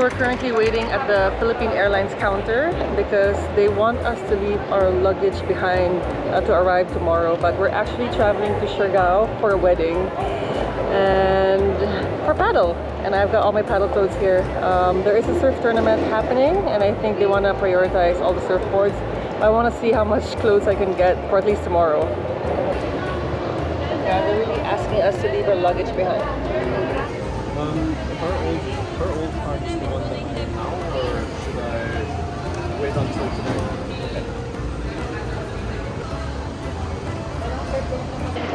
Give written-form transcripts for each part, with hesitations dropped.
So we're currently waiting at the Philippine Airlines counter because they want us to leave our luggage behind to arrive tomorrow. But we're actually traveling to Siargao for a wedding and for paddle. And I've got all my paddle clothes here. There is a surf tournament happening and I think they want to prioritize all the surfboards. I want to see how much clothes I can get for at least tomorrow. Yeah, they're really asking us to leave our luggage behind. Her old card is the one that I have now, or should I wait until today?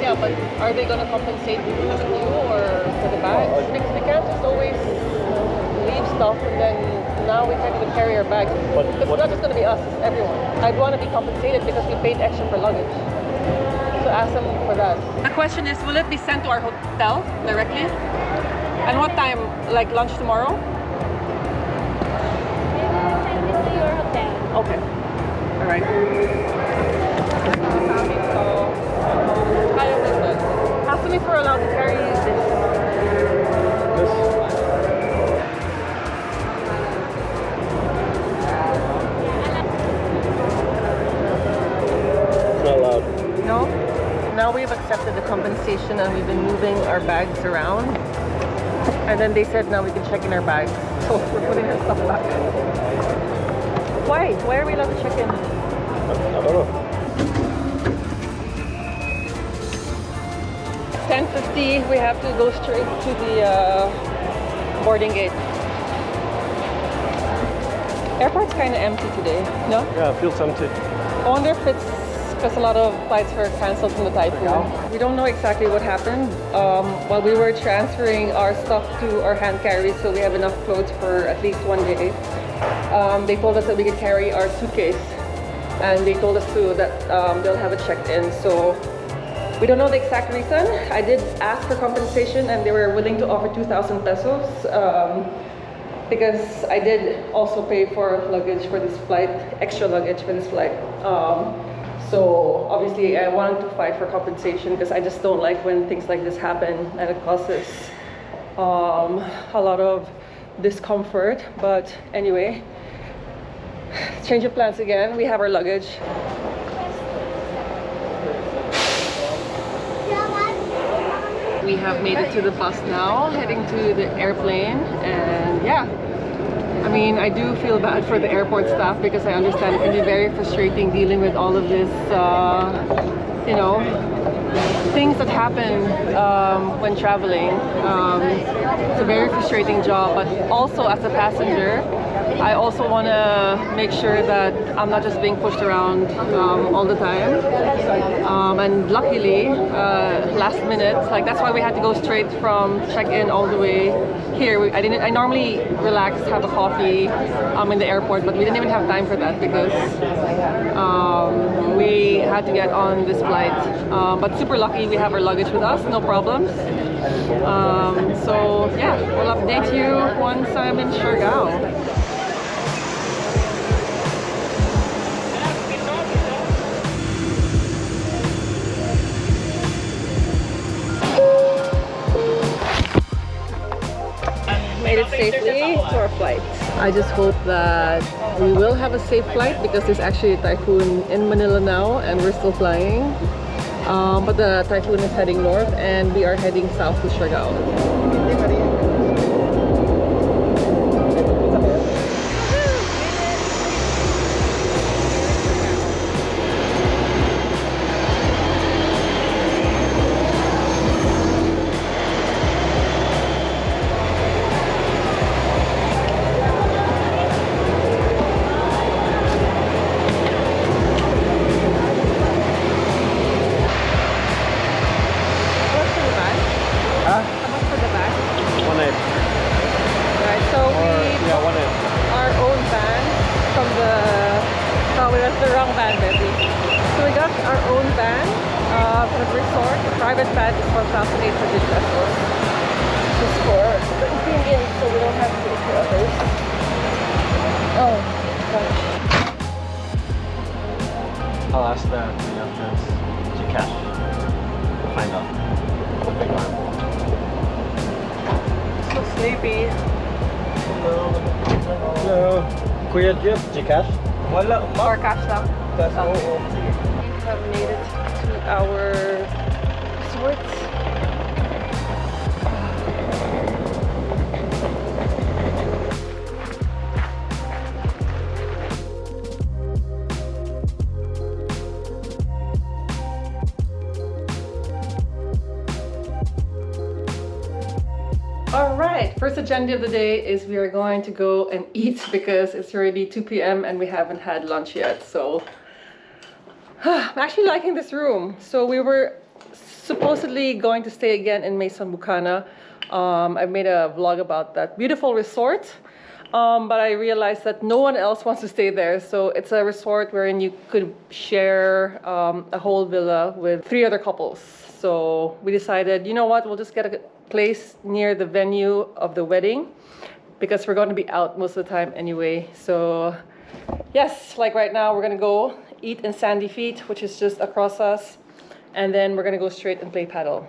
Yeah, but are they going to compensate you or for the bags? Because we can't just always leave stuff and then now we can't even carry our bags. Because it's not just going to be us, it's everyone. I'd want to be compensated because we paid extra for luggage. So ask them for that. The question is, will it be sent to our hotel directly? And what time? Like lunch tomorrow? Send it to your hotel. Okay. All right. Ask me if we're allowed to carry this. It's not allowed. No? Now we've accepted the compensation and we've been moving our bags around. And then they said now we can check in our bags. So we're putting our stuff back. Why? Why are we allowed to check in? I don't know. 10:50, we have to go straight to the boarding gate. Airport's kind of empty today, no? Yeah, it feels empty. I wonder if it's because a lot of flights were cancelled from the typhoon. We don't know exactly what happened. While we were transferring our stuff to our hand carries, so we have enough clothes for at least one day, they told us that we could carry our suitcase, and they told us too that they'll have it checked in. So we don't know the exact reason. I did ask for compensation, and they were willing to offer 2,000 pesos because I did also pay for luggage for this flight, extra luggage for this flight. So obviously I wanted to fight for compensation because I just don't like when things like this happen and it causes a lot of discomfort. But anyway, change of plans again. We have our luggage. We have made it to the bus now, heading to the airplane, and yeah. I mean, I do feel bad for the airport staff because I understand it can be very frustrating dealing with all of this, you know, things that happen when traveling. It's a very frustrating job, but also as a passenger, I also want to make sure that I'm not just being pushed around all the time. And luckily, last minute, like that's why we had to go straight from check-in all the way here. I normally relax, have a coffee in the airport, but we didn't even have time for that because we had to get on this flight. But super lucky we have our luggage with us, no problems. So yeah, we'll update you once I'm in Siargao. Made it safely to our flight. I just hope that we will have a safe flight because there's actually a typhoon in Manila now and we're still flying. But the typhoon is heading north and we are heading south to Siargao. Private bed is 1,800 pesos. Just for convenience, so we don't have to pay for others. Oh gosh. I'll ask that the entrance to cash. We'll find out. The big one. So sleepy. Hello. Kuya Jeff, Gcash? Wala. Or cash lang? That's all. We have made it to our resort. Alright, first agenda of the day is we are going to go and eat because it's already 2 p.m. and we haven't had lunch yet. So I'm actually liking this room. So we were supposedly going to stay again in Maison Bucana. I've made a vlog about that beautiful resort, but I realized that no one else wants to stay there. So it's a resort wherein you could share a whole villa with 3 other couples. So we decided, you know what, we'll just get a place near the venue of the wedding because we're going to be out most of the time anyway. So yes, like right now we're going to go eat in Sandy Feet, which is just across us, and then we're going to go straight and play paddle.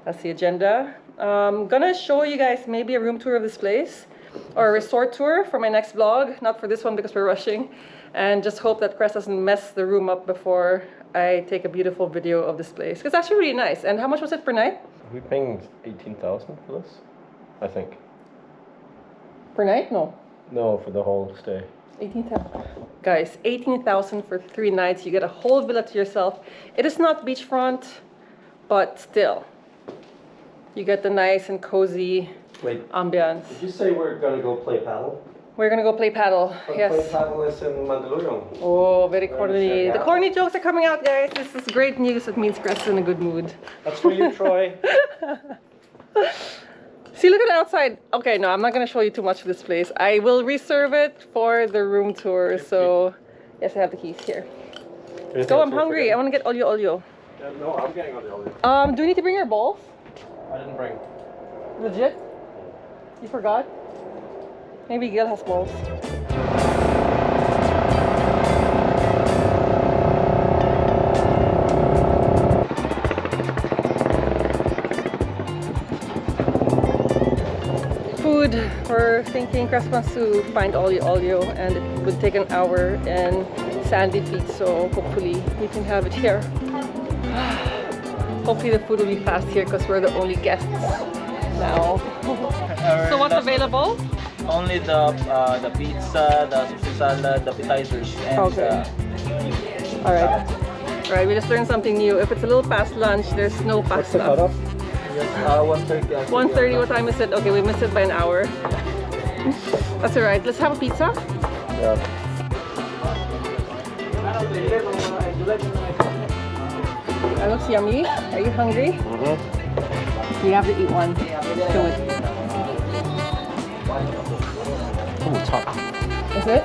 That's the agenda. I'm gonna show you guys maybe a room tour of this place or a resort tour for my next vlog, not for this one because we're rushing, and just hope that Crest doesn't mess the room up before I take a beautiful video of this place. It's actually really nice. And how much was it per night? We're paying 18,000 for this, I think. Per night? No. No, for the whole stay. 18,000. Guys, 18,000 for 3 nights. You get a whole villa to yourself. It is not beachfront, but still. You get the nice and cozy ambiance. Did you say we're gonna go play paddle? We're gonna go play paddle. Yes. Play paddle is in Mandaluyong. Oh, very corny. Siargao. The corny jokes are coming out, guys. This is great news. It means Crest is in a good mood. That's for you, Troy. See, look at the outside. Okay, no, I'm not gonna show you too much of this place. I will reserve it for the room tour. So, yes, I have the keys here. Go, I'm hungry. I want to get olio. Yeah, no, I'm getting on the olio. Do you need to bring your bowls? I didn't bring. Legit? You forgot? Maybe Gil has bowls. Food. We're thinking Crest wants to find olio, and it would take an hour in Sandy Feet, so hopefully we can have it here. Hopefully the food will be fast here because we're the only guests now. So what's available? Only the pizza, the sushi salad, the appetizers, and Okay. Alright, we just learned something new. If it's a little past lunch, there's no What's the pasta. cutoff? 1:30. 1:30, what time is it? Okay, we missed it by an hour. That's alright. Let's have a pizza. Yeah. That looks yummy. Are you hungry? You have to eat one. Show it. Oh, it's hot. Is it?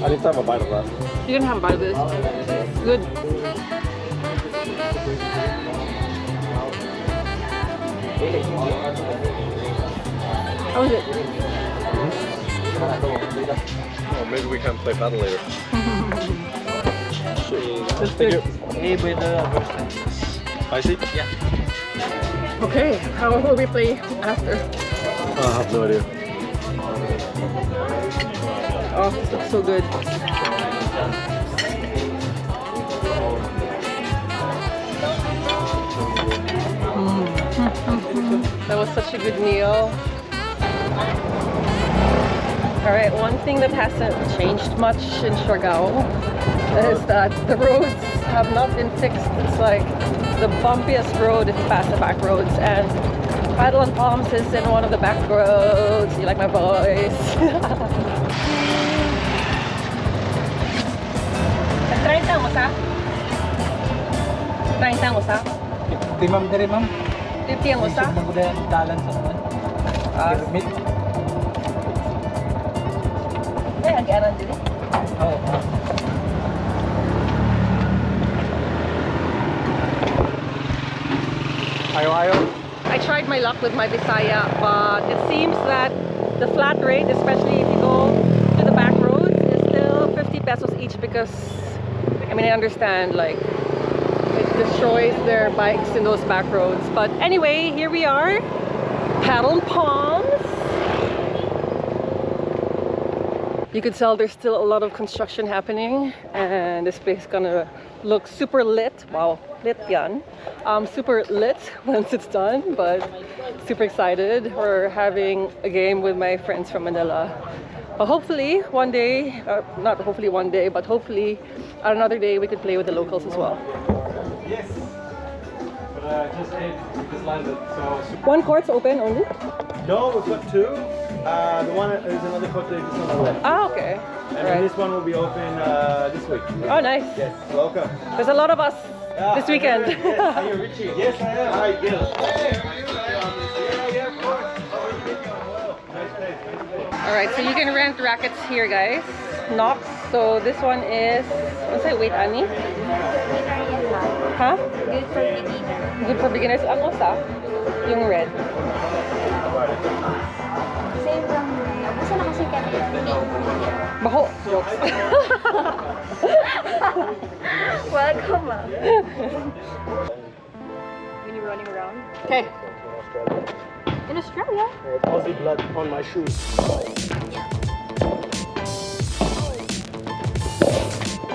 I need to have a bite of that. You can have a bite of this. Good. How is it? Oh, maybe we can play paddle later. That's good. Hey, with the Spicy? yeah. Okay, how will we play after? I have no idea. Oh, this looks so good. That was such a good meal. Alright, one thing that hasn't changed much in Siargao is that the roads have not been fixed. It's like the bumpiest road if you pass the back roads, and Padel Palms is in one of the back roads. You like my voice? Nag-30 mo sa? 30 mo sa? Di ma'am, dari ma'am. 50 mo sa? Isip na ko dahil dalan sa mga. Pyramid. Eh, ang-aran din eh. Oo. Ayo. I tried my luck with my Bisaya, but it seems that the flat rate, especially if you go to the back pesos each because, I mean, I understand, like, it destroys their bikes in those back roads. But anyway, here we are, Padel Palms. You could tell there's still a lot of construction happening, and this place is gonna look super lit. Wow, lit yan. Super lit once it's done, but super excited. We're having a game with my friends from Manila. But hopefully one day, not hopefully one day, but hopefully another day we could play with the locals as well. Yes. But just landed. So One court's open only? no, we've got two. The one is another court just on the left. Ah, okay. And then Alright. this one will be open this week. Oh, nice. Yes, welcome. There's a lot of us this weekend. Yes. Are you Richie? Yes, I am. Hi, Gil. Hey, how are you? Yeah, of course. How are you doing? Well, nice place, nice place. Alright, so you can rent rackets here, guys. Knox. So this one is, what's it? Wait, Annie? Huh? Good for beginner. Good for beginners. Ang usa? Yung red. Same from basta na kasi kanina. Baho. Jokes. Welcome. When you're running around. Okay. In Australia? Aussie blood on my shoes.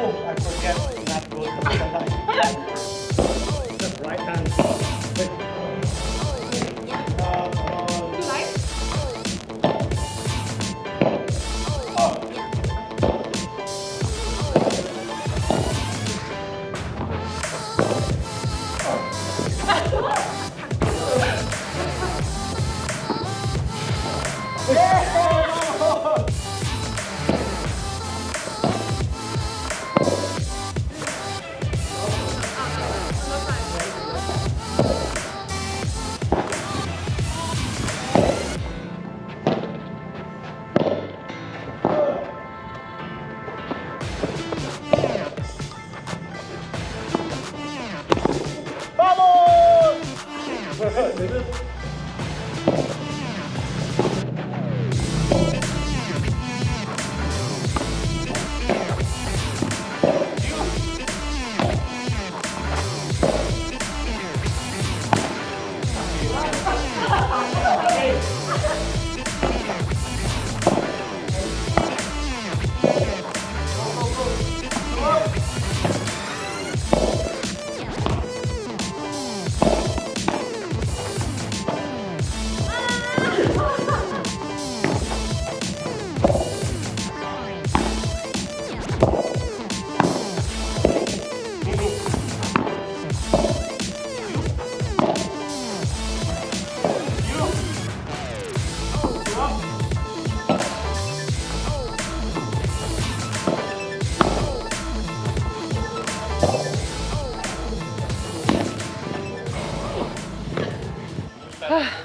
Oh, I forget not to go to the light. The right hand.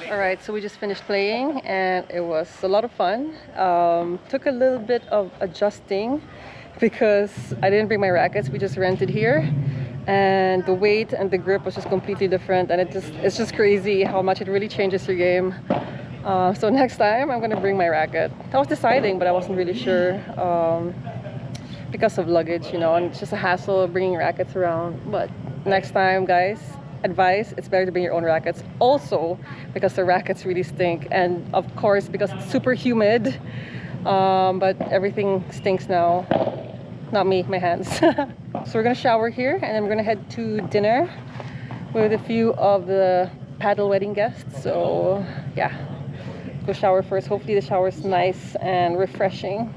Alright, so we just finished playing and it was a lot of fun. Took a little bit of adjusting because I didn't bring my rackets, we just rented here. And the weight and the grip was just completely different, and it's just crazy how much it really changes your game. So next time I'm gonna bring my racket. I was deciding, but I wasn't really sure because of luggage, you know, and it's just a hassle bringing rackets around. But next time, guys, advice, it's better to bring your own rackets. Also, because the rackets really stink, and of course because it's super humid. But everything stinks now. Not me, my hands. So we're gonna shower here and then we're gonna head to dinner with a few of the paddle wedding guests. So yeah, go shower first. Hopefully the shower is nice and refreshing.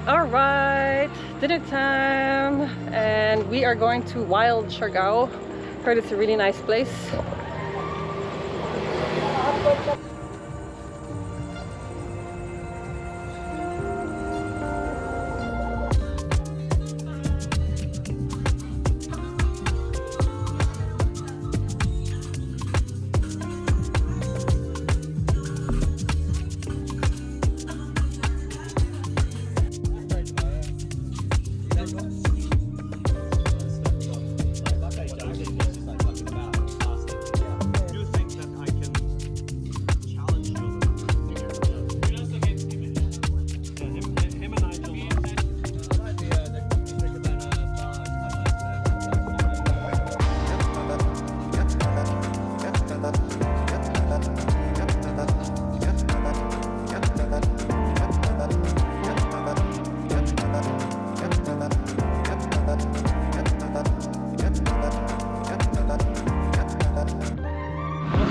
All right, dinner time, and we are going to Wild Siargao. Heard it's a really nice place.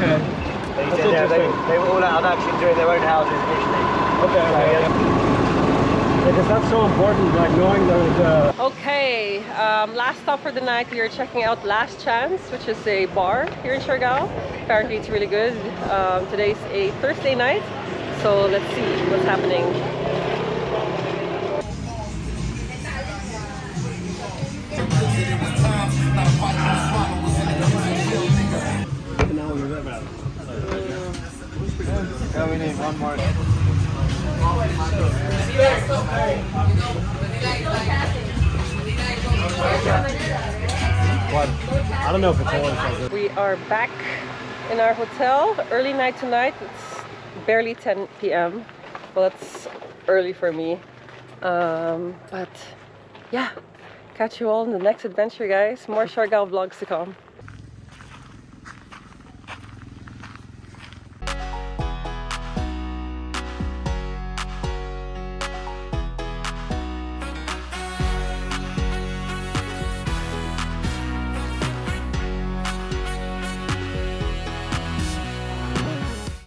Okay. They That's did, interesting. they were all out of action during their own houses initially. Okay. Because that's so important, like knowing the Okay, last stop for the night. We are checking out Last Chance, which is a bar here in Siargao. Apparently it's really good. Today's a Thursday night, so let's see what's happening. Yeah, we need one more. what? I don't know if it's always so good. We are back in our hotel. Early night tonight. It's barely 10 p.m. Well, it's early for me. But yeah, catch you all in the next adventure, guys. More Siargao vlogs to come.